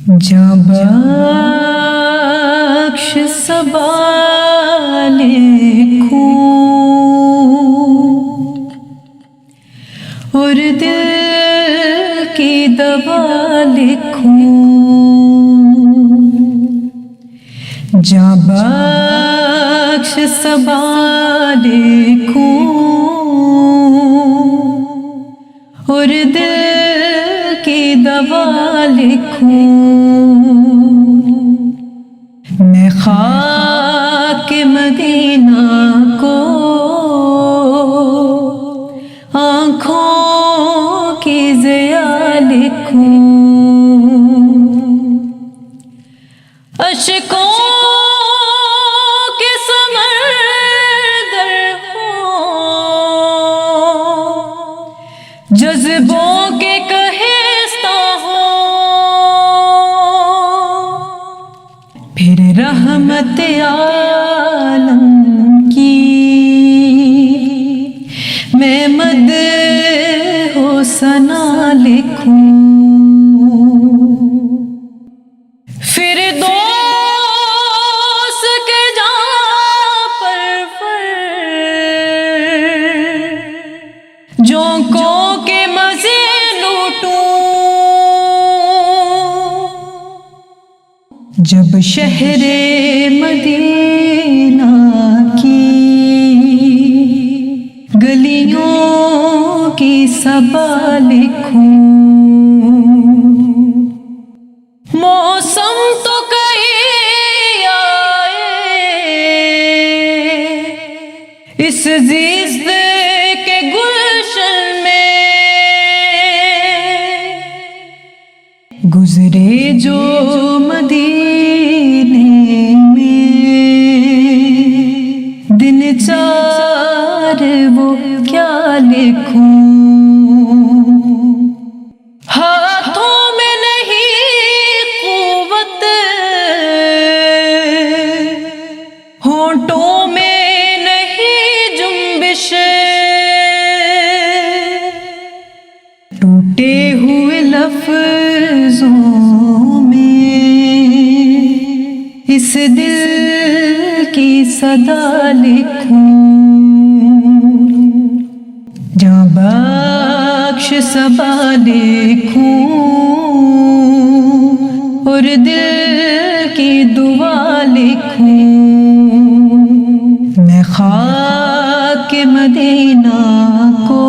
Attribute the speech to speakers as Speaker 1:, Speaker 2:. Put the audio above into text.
Speaker 1: जब बख्श सबा लिखूं और दिल की दवा लिखूं, जब बख्श सबा लिखूं और दिल की दवा लिखूं, मैं खाक मदीना को आँखों की ज़िया लिखूं, अश्कों के समंदर हो, जज्बों के कहिस्ता हो, फिर रहमत आलम की मैं मद हो सना लिखूं, फिर दोस्त के जा पर जोंकों के मजे लूटूं, जब शहरे मदीना की गलियों की सबा लिखूं, मौसम तो कई आए इस जिस्द के गुलशन में, गुजरे जो मदीने में दिन चार वो क्या लिखूं, हाथों में नहीं कुव्वत, होंठों में नहीं जुम्बिश, टूटे हुए लफ्जों में इस दिल की सदा लिखूं, जहाँ बख्श सबा लिखूं और दिल की दुआ लिखूं, मैं खाक मदीना को